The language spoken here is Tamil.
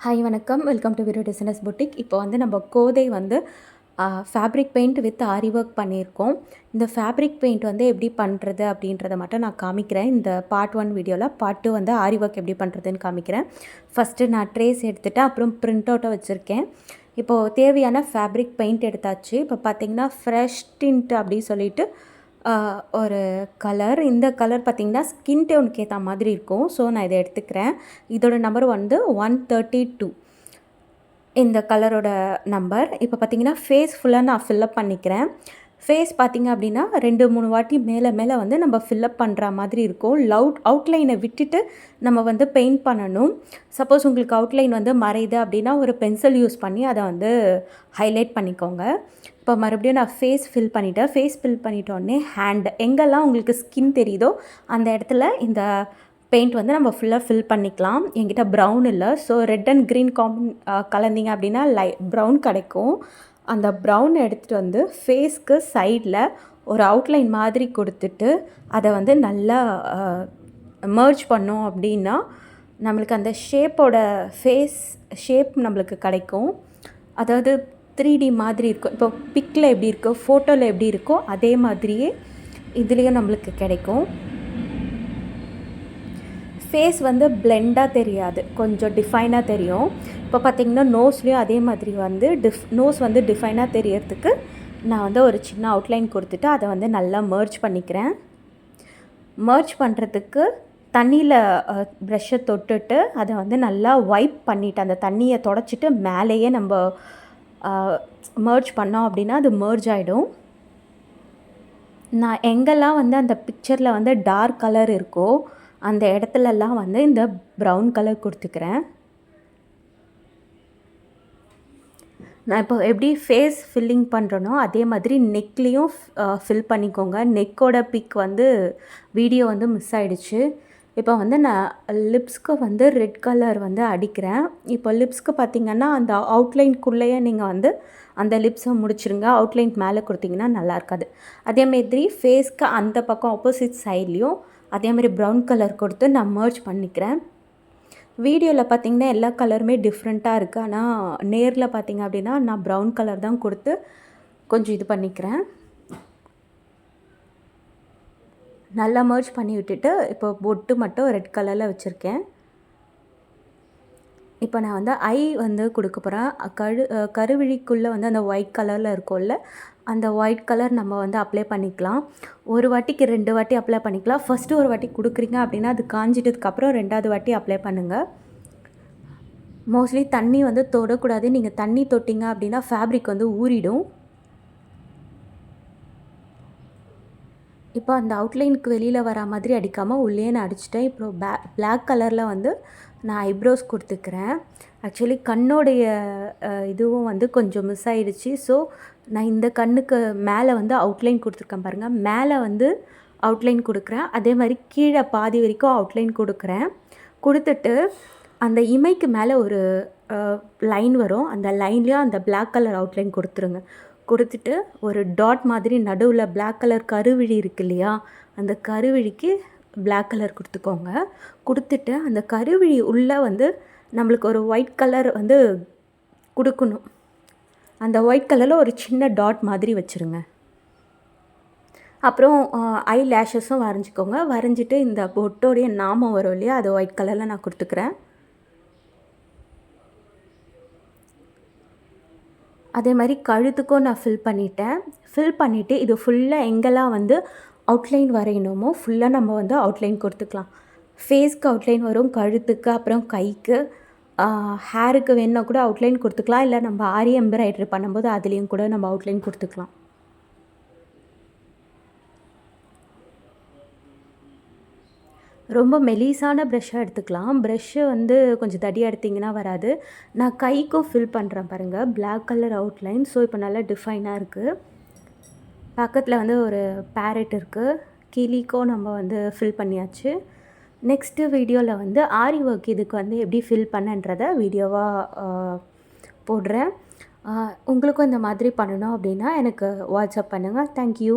ஹாய் வணக்கம். Welcome to video designers boutique. இப்போ வந்து நம்ம கோதை வந்து fabric paint with aari work பண்ணியிருக்கோம். இந்த ஃபேப்ரிக் பெயிண்ட் வந்து எப்படி பண்ணுறது அப்படின்றத மட்டும் நான் காமிக்கிறேன். இந்த பார்ட் 1 வீடியோவில். பார்ட் 2 வந்து ஆரி ஒர்க் எப்படி பண்ணுறதுன்னு காமிக்கிறேன். ஃபஸ்ட்டு நான் ட்ரேஸ் எடுத்துகிட்டு அப்புறம் பிரிண்ட் அவுட்டை வச்சுருக்கேன். இப்போது தேவையான ஃபேப்ரிக் பெயிண்ட் எடுத்தாச்சு. இப்போ பார்த்திங்கன்னா ஃப்ரெஷ் டிண்ட் அப்படின்னு சொல்லிட்டு ஒரு கலர். இந்த கலர் பார்த்திங்கன்னா ஸ்கின் டோனுக்கு ஏற்ற மாதிரி இருக்கும். ஸோ நான் இதை எடுத்துக்கிறேன். இதோட நம்பர் வந்து 132 இந்த கலரோட நம்பர். இப்போ பார்த்திங்கன்னா ஃபேஸ் ஃபுல்லாக நான் ஃபில்லப் பண்ணிக்கிறேன். ஃபேஸ் பார்த்திங்க அப்படின்னா 2-3 வாட்டி மேலே வந்து நம்ம ஃபில்லப் பண்ணுற மாதிரி இருக்கும். அவுட்லைனை விட்டுட்டு நம்ம வந்து பெயிண்ட் பண்ணணும். சப்போஸ் உங்களுக்கு அவுட்லைன் வந்து மறையுது அப்படின்னா ஒரு பென்சில் யூஸ் பண்ணி அதை வந்து ஹைலைட் பண்ணிக்கோங்க. இப்போ மறுபடியும் நான் ஃபேஸ் ஃபில் பண்ணிட்டேன். ஃபேஸ் ஃபில் பண்ணிட்டோடனே ஹேண்ட் எங்கெல்லாம் உங்களுக்கு ஸ்கின் தெரியுதோ அந்த இடத்துல இந்த பெயிண்ட் வந்து நம்ம ஃபுல்லாக ஃபில் பண்ணிக்கலாம். என்கிட்ட ப்ரௌன் இல்லை, ஸோ ரெட் அண்ட் க்ரீன் கலந்தீங்க அப்படின்னா ப்ரௌன் கிடைக்கும். அந்த ப்ரௌன் எடுத்துகிட்டு வந்து ஃபேஸ்க்கு சைடில் ஒரு அவுட்லைன் மாதிரி கொடுத்துட்டு அதை வந்து நல்லா மர்ஜ் பண்ணோம் அப்படின்னா நம்மளுக்கு அந்த ஷேப்போட ஃபேஸ் ஷேப் நம்மளுக்கு கிடைக்கும். அதாவது 3D மாதிரி இருக்கும். இப்போ பிக்கில் எப்படி இருக்கோ, ஃபோட்டோவில் எப்படி இருக்கோ அதே மாதிரியே இதுலேயும் நம்மளுக்கு கிடைக்கும். ஃபேஸ் வந்து பிளெண்டாக தெரியாது, கொஞ்சம் டிஃபைனாக தெரியும். இப்போ பார்த்திங்கன்னா நோஸ்லேயும் அதே மாதிரி வந்து நோஸ் வந்து டிஃபைனாக தெரியறதுக்கு நான் வந்து ஒரு சின்ன அவுட்லைன் கொடுத்துட்டு அதை வந்து நல்லா மர்ஜ் பண்ணிக்கிறேன். மர்ஜ் பண்ணுறதுக்கு தண்ணியில் ப்ரஷ்ஷை தொட்டுட்டு அதை வந்து நல்லா வைப் பண்ணிவிட்டு அந்த தண்ணியை தொடச்சிட்டு மேலேயே நம்ம மர்ஜ் பண்ணோம் அப்படின்னா அது மர்ஜ் ஆகிடும். நான் எங்கெல்லாம் வந்து அந்த பிக்சரில் வந்து டார்க் கலர் இருக்கோ அந்த இடத்துலலாம் வந்து இந்த ப்ரௌன் கலர் கொடுத்துக்கிறேன். நான் இப்போ எப்படி ஃபேஸ் ஃபில்லிங் பண்ணுறனோ அதே மாதிரி நெக்லேயும் ஃபில் பண்ணிக்கோங்க. நெக்கோட பிக் வந்து வீடியோ வந்து மிஸ் ஆகிடுச்சு. இப்போ வந்து நான் லிப்ஸ்க்கு வந்து ரெட் கலர் வந்து அடிக்கிறேன். இப்போ லிப்ஸ்க்கு பார்த்திங்கன்னா அந்த அவுட்லைனுக்குள்ளேயே நீங்கள் வந்து அந்த லிப்ஸை முடிச்சிருங்க. அவுட்லைன் மேலே கொடுத்திங்கன்னா நல்லா இருக்காது. அதேமாதிரி ஃபேஸ்க்கு அந்த பக்கம் ஆப்போசிட் சைட்லேயும் அதேமாதிரி ப்ரௌன் கலர் கொடுத்து நான் மர்ஜ் பண்ணிக்கிறேன். வீடியோவில் பார்த்திங்கன்னா எல்லா கலருமே டிஃப்ரெண்ட்டாக இருக்குது. ஆனால் நேரில் பார்த்திங்க அப்படின்னா நான் ப்ரௌன் கலர் தான் கொடுத்து கொஞ்சம் இது பண்ணிக்கிறேன். நல்லா மர்ஜ் பண்ணி விட்டுட்டு இப்போ பொட்டு மட்டும் ரெட் கலரில் வச்சுருக்கேன். இப்போ நான் வந்து ஐ வந்து கொடுக்க போகிறேன். கருவிழிக்குள்ளே வந்து அந்த ஒயிட் கலரில் இருக்கும்ல, அந்த ஒயிட் கலர் நம்ம வந்து அப்ளை பண்ணிக்கலாம். ஒரு வாட்டிக்கு 2 வாட்டி அப்ளை பண்ணிக்கலாம். ஃபஸ்ட்டு ஒரு வாட்டி கொடுக்குறீங்க அப்படின்னா அது காஞ்சிட்டதுக்கப்புறம் 2வது வாட்டி அப்ளை பண்ணுங்கள். மோஸ்ட்லி தண்ணி வந்து தொடக்கூடாது. நீங்கள் தண்ணி தொட்டிங்க அப்படின்னா ஃபேப்ரிக் வந்து ஊறிடும். இப்போ அந்த அவுட்லைனுக்கு வெளியில் வர மாதிரி அடிக்காமல் உள்ளே நான் அடிச்சிட்டேன். இப்போ பிளாக் கலரில் வந்து நான் ஐப்ரோஸ் கொடுத்துக்கிறேன். ஆக்சுவலி கண்ணோடைய இதுவும் வந்து கொஞ்சம் மிஸ் ஆகிடுச்சு. ஸோ நான் இந்த கண்ணுக்கு மேலே வந்து அவுட்லைன் கொடுத்துருக்கேன் பாருங்கள். மேலே வந்து அவுட்லைன் கொடுக்குறேன். அதே மாதிரி கீழே பாதி வரைக்கும் அவுட்லைன் கொடுக்குறேன். கொடுத்துட்டு அந்த இமைக்கு மேலே ஒரு லைன் வரும். அந்த லைன்லேயும் அந்த பிளாக் கலர் அவுட்லைன் கொடுத்துருங்க. கொடுத்துட்டு ஒரு டாட் மாதிரி நடுவில் பிளாக் கலர் கருவிழி இருக்கு இல்லையா, அந்த கருவிழிக்கு பிளாக் கலர் கொடுத்துக்கோங்க. கொடுத்துட்டு அந்த கருவிழி உள்ளே வந்து நம்மளுக்கு ஒரு ஒயிட் கலர் வந்து கொடுக்கணும். அந்த ஒயிட் கலரில் ஒரு சின்ன டாட் மாதிரி வச்சுருங்க. அப்புறம் ஐ லேஷஸும் வரைஞ்சிக்கோங்க. வரைஞ்சிட்டு இந்த பொட்டோடைய நாமம் வரும் இல்லையா, அது ஒயிட் கலரில் நான் கொடுத்துக்கிறேன். அதே மாதிரி கழுத்துக்கும் நான் ஃபில் பண்ணிட்டேன். ஃபில் பண்ணிவிட்டு இது ஃபுல்லாக எங்கெல்லாம் வந்து அவுட்லைன் வரையணுமோ ஃபுல்லாக நம்ம வந்து அவுட்லைன் கொடுத்துக்கலாம். ஃபேஸ்க்கு அவுட்லைன் வரும், கழுத்துக்கு, அப்புறம் கைக்கு, ஹேருக்கு வேணுன்னா கூட அவுட்லைன் கொடுத்துக்கலாம். இல்லை நம்ம ஆரி எம்ப்ராய்டரி பண்ணும்போது அதுலேயும் கூட நம்ம அவுட்லைன் கொடுத்துக்கலாம். ரொம்ப மெலிசான ப்ரஷ்ஷாக எடுத்துக்கலாம். ப்ரஷ்ஷு வந்து கொஞ்சம் தடியாக எடுத்திங்கன்னா வராது. நான் கைக்கும் ஃபில் பண்ணுறேன் பாருங்கள், பிளாக் கலர் அவுட்லைன். ஸோ இப்போ நல்லா டிஃபைனாக இருக்குது. பக்கத்தில் வந்து ஒரு பேரட் இருக்குது. கிளிக்கும் நம்ம வந்து ஃபில் பண்ணியாச்சு. நெக்ஸ்ட்டு வீடியோவில் வந்து ஆரி ஒர்க் இதுக்கு வந்து எப்படி ஃபில் பண்ணன்றதை வீடியோவாக போடுறேன். உங்களுக்கும் இந்த மாதிரி பண்ணணும் அப்படின்னா எனக்கு வாட்ஸ்அப் பண்ணுங்கள். தேங்க்யூ.